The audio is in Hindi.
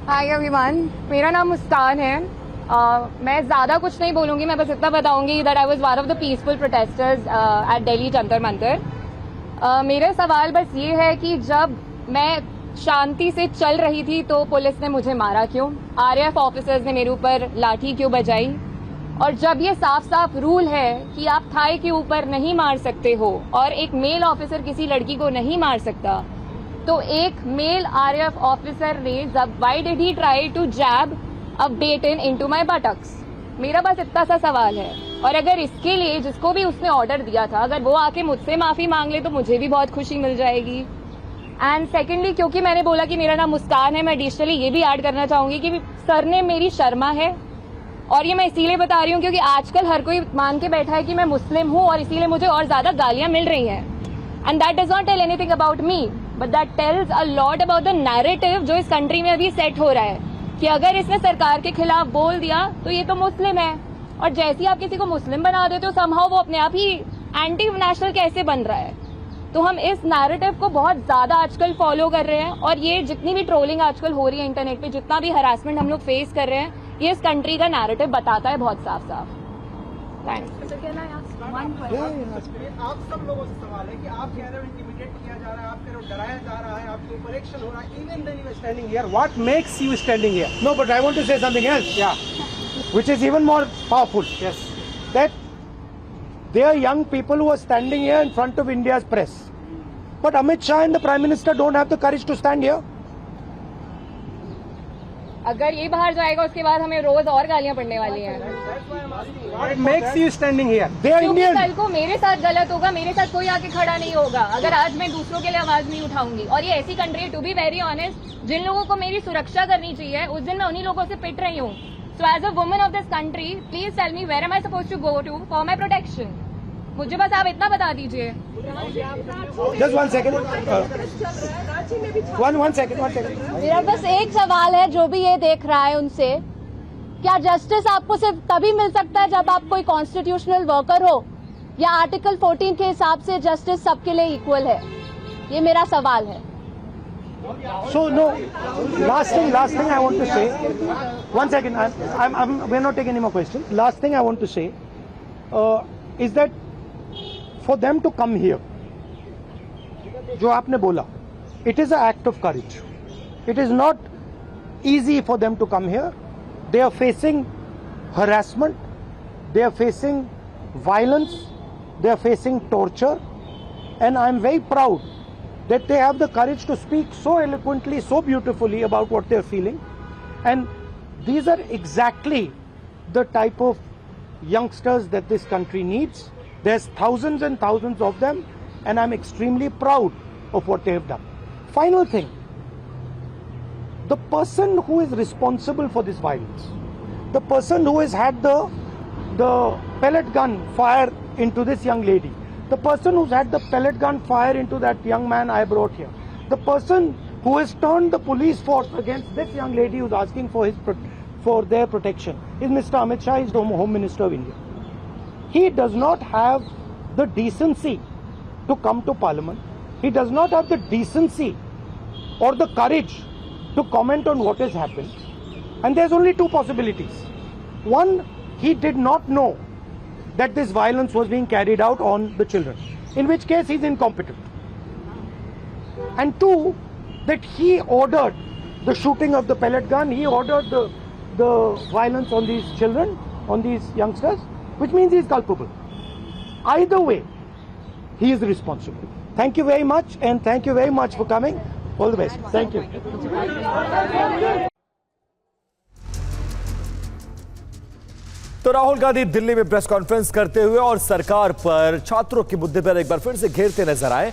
हाय एवरीवन, मेरा नाम मुस्कान है। मैं ज़्यादा कुछ नहीं बोलूँगी, मैं बस इतना बताऊँगी that I was one of the peaceful protesters at Delhi Jantar Mantar. मेरा सवाल बस ये है कि जब मैं शांति से चल रही थी तो पुलिस ने मुझे मारा क्यों? आरएएफ ऑफिसर्स ने मेरे ऊपर लाठी क्यों बजाई? और जब ये साफ साफ रूल है कि आप थाई के ऊपर नहीं मार सकते हो और एक मेल ऑफिसर किसी लड़की को नहीं मार सकता, तो एक मेल आरएएफ ऑफिसर ने why did he try to jab a baton into my buttocks? मेरा बस इतना सा सवाल है। और अगर इसके लिए जिसको भी उसने ऑर्डर दिया था, अगर वो आके मुझसे माफी मांग ले तो मुझे भी बहुत खुशी मिल जाएगी। एंड सेकेंडली, क्योंकि मैंने बोला कि मेरा नाम मुस्कान है, मैं एडिशनली ये भी ऐड करना चाहूंगी कि सरनेम मेरी शर्मा है। और ये मैं इसीलिए बता रही हूँ क्योंकि आजकल हर कोई मान के बैठा है कि मैं मुस्लिम हूँ और इसीलिए मुझे और ज्यादा गालियां मिल रही हैं। And that does not tell anything about me, but that tells a lot about the narrative जो इस कंट्री में अभी सेट हो रहा है कि अगर इसने सरकार के खिलाफ बोल दिया तो ये तो मुस्लिम है, और जैसे ही आप किसी को मुस्लिम बना देते हो समहाउ वो अपने आप ही एंटी नेशनल कैसे बन रहा है। तो हम इस नैरेटिव को बहुत ज्यादा आजकल फॉलो कर रहे हैं, और ये जितनी भी ट्रोलिंग आजकल हो रही है इंटरनेट पे, जितना भी हरासमेंट हम लोग फेस कर रहे हैं, ये इस कंट्री का नैरेटिव बताता है बहुत साफ साफ। थैंक्स। आप सब लोगों से सवाल है कि आप कह रहे हो इंटिमिडेट किया जा रहा है, आप कह रहे हो डराया जा रहा है, आपके ऊपर एक्शन हो रहा है, even then you are standing here, what makes you standing here? No, but I want to say something else. Yeah. Which is even more powerful. Yes. That there are young people who are standing here in front of India's press. But Amit Shah and the Prime Minister don't have the courage to stand here. अगर ये बाहर जाएगा उसके बाद हमें रोज और गालियां पड़ने वाली हैं, What makes you standing here? They are क्योंकि Indian. कल को मेरे साथ गलत होगा, मेरे साथ कोई आके खड़ा नहीं होगा अगर आज मैं दूसरों के लिए आवाज नहीं उठाऊंगी। और ये ऐसी कंट्री है, टू बी वेरी ऑनेस्ट, जिन लोगों को मेरी सुरक्षा करनी चाहिए उस दिन मैं उन्हीं लोगों से पिट रही हूँ। So as a woman of this country, please tell me where am I suppose to go to for my protection. मुझे बस आप इतना बता दीजिए। Just 1 second. One second. मेरा बस एक सवाल है जो भी ये देख रहा है उनसे, क्या जस्टिस आपको सिर्फ तभी मिल सकता है जब आप कोई कॉन्स्टिट्यूशनल वर्कर हो, या आर्टिकल 14 के हिसाब से जस्टिस सबके लिए इक्वल है? ये मेरा सवाल है। So no. Last thing I want to say. 1 second. We're not taking any more questions. Last thing I want to say is that for them to come here, जो आपने बोला, it is an act of courage. It is not easy for them to come here. They are facing harassment, they are facing violence, they are facing torture, and I am very proud that they have the courage to speak so eloquently, so beautifully about what they are feeling. And these are exactly the type of youngsters that this country needs. There's thousands and thousands of them, and I'm extremely proud of what they have done. Final thing, the person who is responsible for this violence, the person who has had the pellet gun fire into this young lady, the person who's had the pellet gun fire into that young man I brought here, the person who has turned the police force against this young lady who's asking for their protection is Mr. Amit Shah, is the Home Minister of India. He does not have the decency to come to Parliament. He does not have the decency or the courage to comment on what has happened. And there's only two possibilities. One, he did not know that this violence was being carried out on the children, in which case he's incompetent. And two, that he ordered the shooting of the pellet gun, he ordered the violence on these children, on these youngsters, which means he is culpable. Either way, he is responsible. Thank you very much, and thank you very much for coming. All the best. Thank you. तो राहुल गांधी दिल्ली में प्रेस कॉन्फ्रेंस करते हुए और सरकार पर, छात्रों के मुद्दे पर एक बार फिर से घेरते नजर आए।